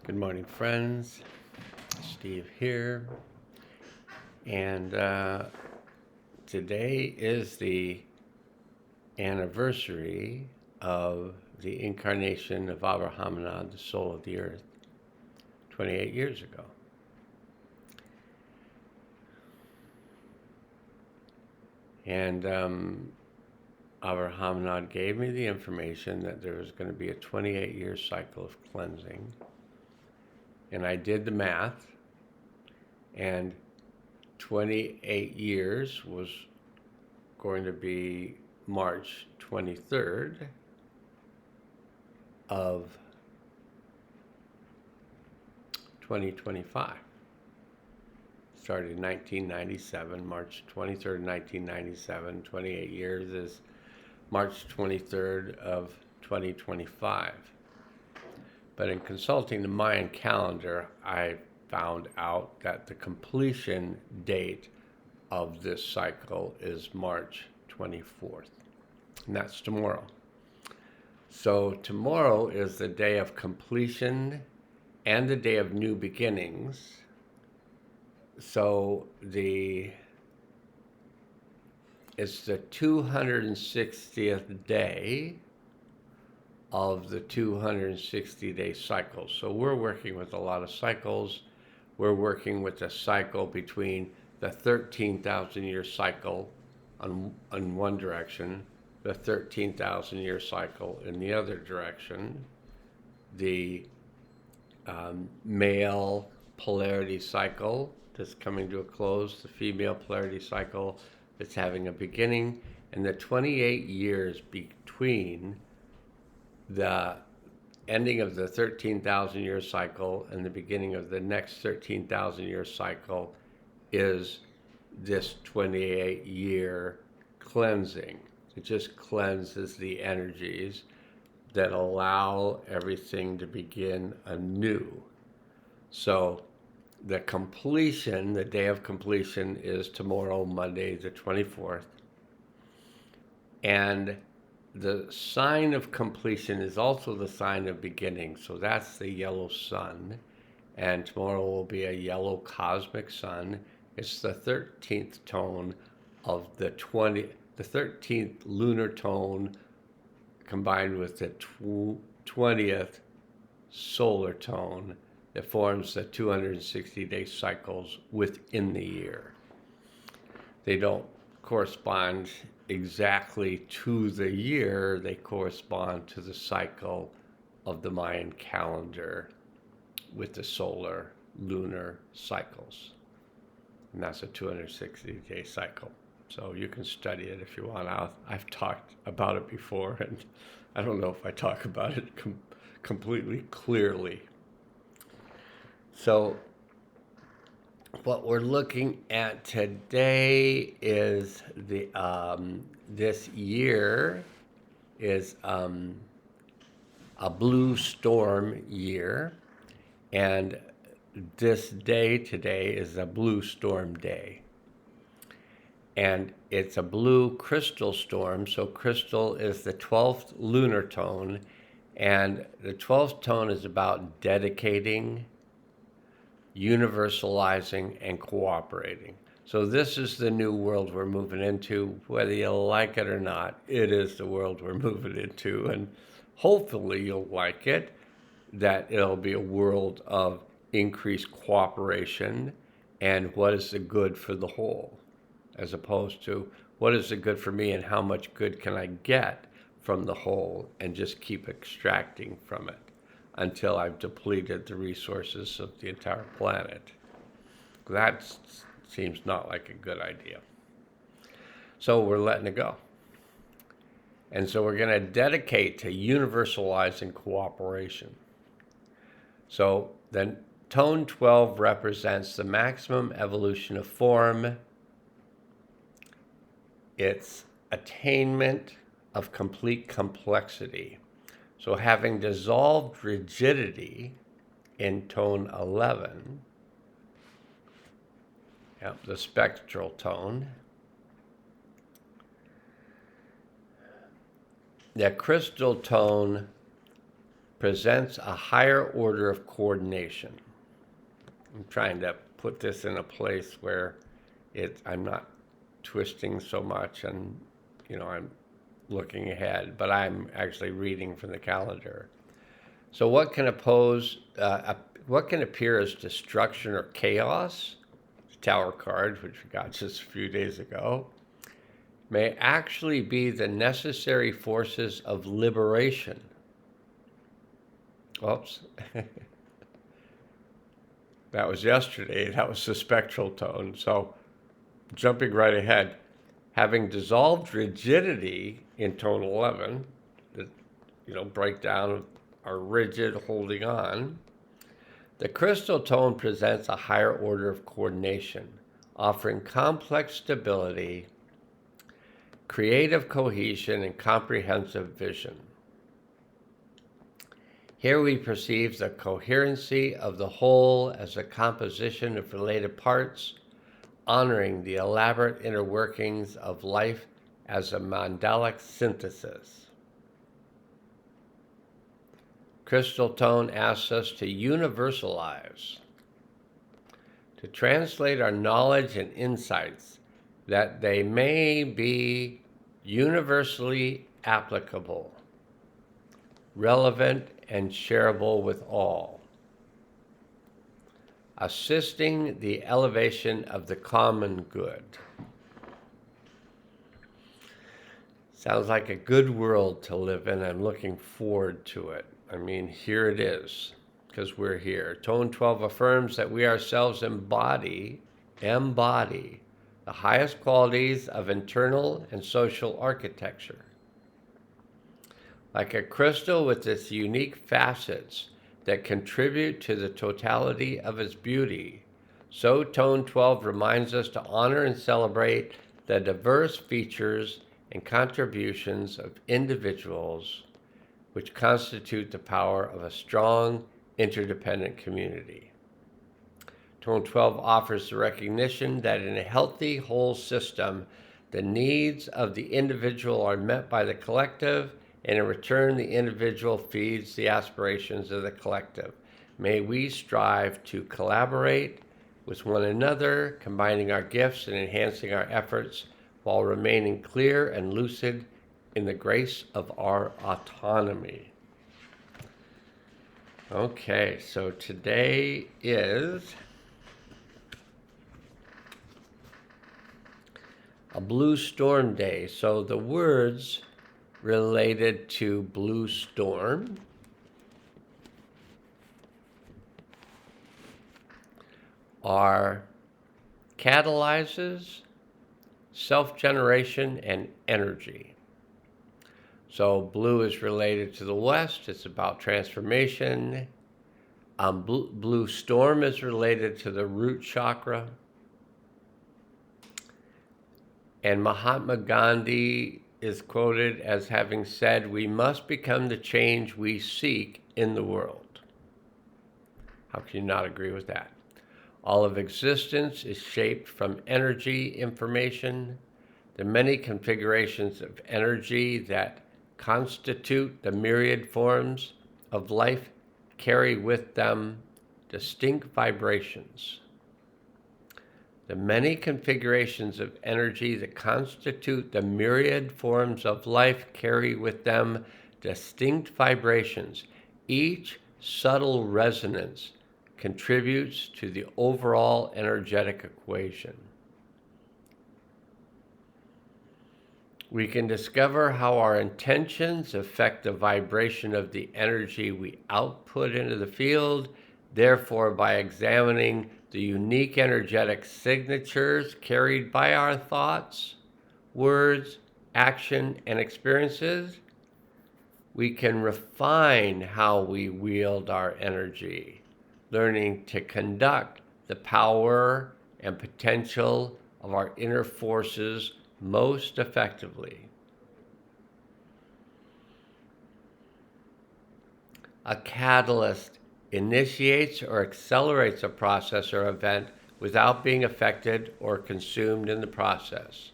Good morning, friends. Steve here. And today is the anniversary of the incarnation of Abraham, the soul of the earth, 28 years ago. And Abraham gave me the information that there was going to be a 28-year cycle of cleansing. And I did the math, and 28 years was going to be March 23rd of 2025. Started in 1997, March 23rd, 1997. 28 years is March 23rd of 2025. But in consulting the Mayan calendar, I found out that the completion date of this cycle is March 24th, and that's tomorrow. So tomorrow is the day of completion and the day of new beginnings. So it's the 260th day of the 260-day cycle. So we're working with a lot of cycles. We're working with a cycle between the 13,000-year cycle in one direction, the 13,000-year cycle in the other direction, the male polarity cycle that's coming to a close, the female polarity cycle that's having a beginning, and the 28 years between the ending of the 13,000-year cycle and the beginning of the next 13,000-year cycle is this 28-year cleansing. It just cleanses the energies that allow everything to begin anew. So the completion, the day of completion, is tomorrow, Monday the 24th. And the sign of completion is also the sign of beginning. So that's the yellow sun. And tomorrow will be a yellow cosmic sun. It's the 13th tone of the 13th lunar tone combined with the 20th solar tone that forms the 260-day cycles within the year. They don't correspond exactly to the year, they correspond to the cycle of the Mayan calendar with the solar lunar cycles. And that's a 260-day cycle. So you can study it if you want. I've talked about it before, and I don't know if I talk about it completely clearly. So what we're looking at today is this year is a blue storm year, and this day today is a blue storm day. And it's a blue crystal storm, so crystal is the 12th lunar tone, and the 12th tone is about dedicating, universalizing, and cooperating. So this is the new world we're moving into. Whether you like it or not, it is the world we're moving into, and hopefully you'll like it, that it'll be a world of increased cooperation and what is the good for the whole, as opposed to what is the good for me and how much good can I get from the whole and just keep extracting from it until I've depleted the resources of the entire planet. That seems not like a good idea. So we're letting it go. And so we're going to dedicate to universalizing cooperation. So then tone 12 represents the maximum evolution of form. It's attainment of complete complexity. So having dissolved rigidity in tone 11, the spectral tone, the crystal tone presents a higher order of coordination. I'm trying to put this in a place where I'm not twisting so much and, I'm looking ahead, but I'm actually reading from the calendar. So what can appear as destruction or chaos, Tower cards, which we got just a few days ago, may actually be the necessary forces of liberation. Oops. That was yesterday. That was the spectral tone. So jumping right ahead, having dissolved rigidity in tone 11, the breakdown of our rigid holding on, the crystal tone presents a higher order of coordination, offering complex stability, creative cohesion, and comprehensive vision. Here we perceive the coherency of the whole as a composition of related parts, honoring the elaborate inner workings of life as a mandalic synthesis. Crystal tone asks us to universalize, to translate our knowledge and insights that they may be universally applicable, relevant, and shareable with all, assisting the elevation of the common good. Sounds like a good world to live in. I'm looking forward to it. I mean, here it is, because we're here. Tone 12 affirms that we ourselves embody the highest qualities of internal and social architecture. Like a crystal with its unique facets that contribute to the totality of its beauty, so Tone 12 reminds us to honor and celebrate the diverse features and contributions of individuals which constitute the power of a strong, interdependent community. Tone 12 offers the recognition that in a healthy, whole system, the needs of the individual are met by the collective, and in return, the individual feeds the aspirations of the collective. May we strive to collaborate with one another, combining our gifts and enhancing our efforts while remaining clear and lucid in the grace of our autonomy. Okay, so today is a blue storm day. So the words related to blue storm are catalyzes, self-generation, and energy. So blue is related to the west. It's about transformation. Blue storm is related to the root chakra. And Mahatma Gandhi is quoted as having said, "We must become the change we seek in the world." How can you not agree with that? All of existence is shaped from energy information. The many configurations of energy that constitute the myriad forms of life carry with them distinct vibrations. The many configurations of energy that constitute the myriad forms of life carry with them distinct vibrations. Each subtle resonance contributes to the overall energetic equation. We can discover how our intentions affect the vibration of the energy we output into the field, therefore by examining the unique energetic signatures carried by our thoughts, words, action, and experiences, we can refine how we wield our energy, learning to conduct the power and potential of our inner forces most effectively. A catalyst initiates or accelerates a process or event without being affected or consumed in the process.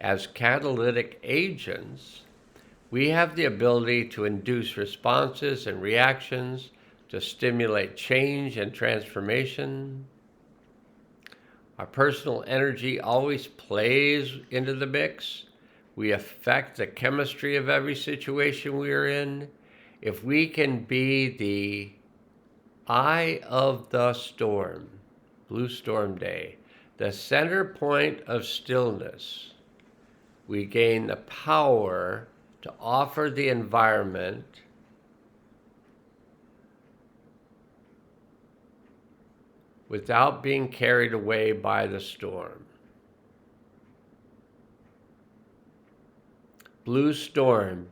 As catalytic agents, We have the ability to induce responses and reactions, to stimulate change and transformation. Our personal energy always plays into the mix. We affect the chemistry of every situation we are in. If we can be the eye of the storm, Blue Storm Day, the center point of stillness, we gain the power to offer the environment without being carried away by the storm. Blue Storm,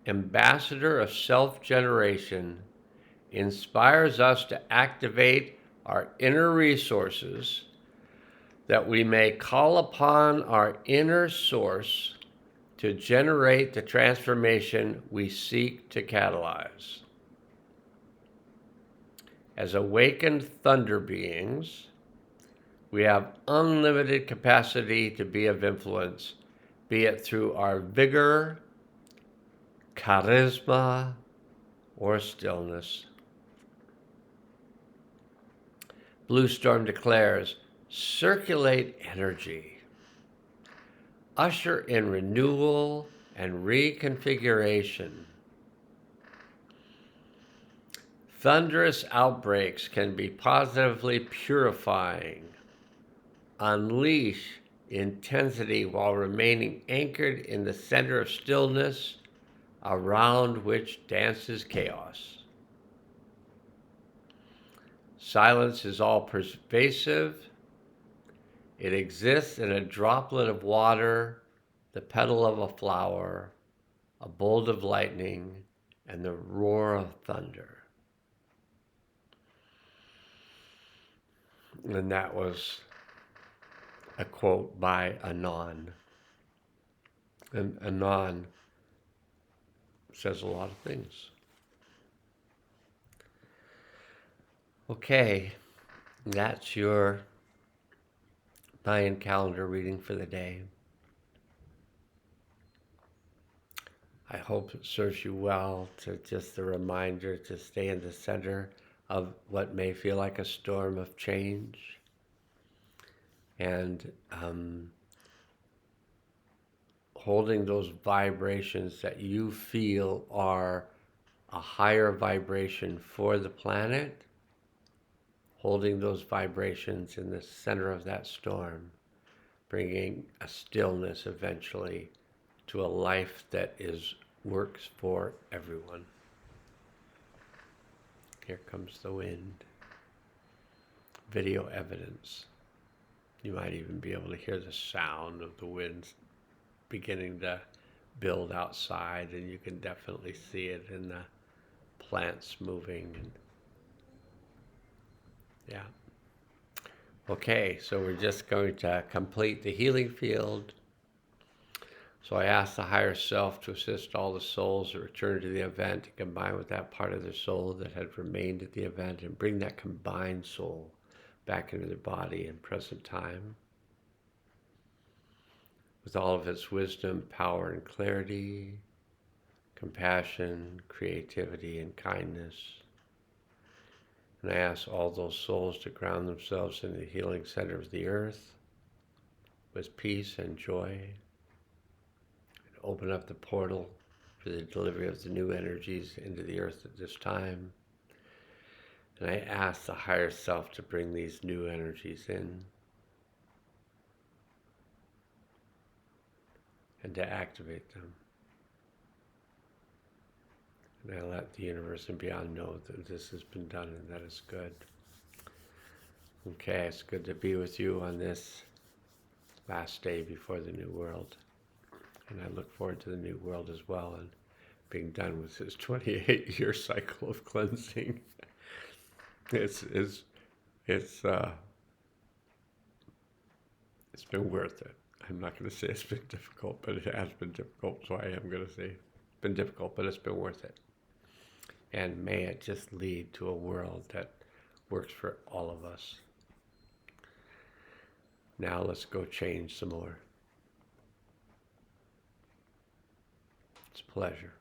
ambassador of self-generation, inspires us to activate our inner resources that we may call upon our inner source to generate the transformation we seek to catalyze. As awakened thunder beings, we have unlimited capacity to be of influence, be it through our vigor, charisma, or stillness. Blue Storm declares, circulate energy. Usher in renewal and reconfiguration. Thunderous outbreaks can be positively purifying. Unleash intensity while remaining anchored in the center of stillness around which dances chaos. Silence is all pervasive. It exists in a droplet of water, the petal of a flower, a bolt of lightning, and the roar of thunder. And that was a quote by Anon. And Anon says a lot of things. Okay, that's your Mayan calendar reading for the day. I hope it serves you well, to just a reminder to stay in the center of what may feel like a storm of change. And holding those vibrations that you feel are a higher vibration for the planet, holding those vibrations in the center of that storm, bringing a stillness eventually to a life that works for everyone. Here comes the wind. Video evidence. You might even be able to hear the sound of the wind beginning to build outside, and you can definitely see it in the plants moving. And yeah. Okay, so we're just going to complete the healing field. So I asked the higher self to assist all the souls that return to the event to combine with that part of their soul that had remained at the event and bring that combined soul back into their body in present time with all of its wisdom, power, and clarity, compassion, creativity, and kindness. And I ask all those souls to ground themselves in the healing center of the earth with peace and joy. Open up the portal for the delivery of the new energies into the earth at this time. And I ask the higher self to bring these new energies in and to activate them. And I let the universe and beyond know that this has been done and that is good. Okay, it's good to be with you on this last day before the new world. And I look forward to the new world as well and being done with this 28-year cycle of cleansing. It's been worth it. I'm not going to say it's been difficult, but it has been difficult. So I am going to say it's been difficult, but it's been worth it. And may it just lead to a world that works for all of us. Now let's go change some more. Pleasure.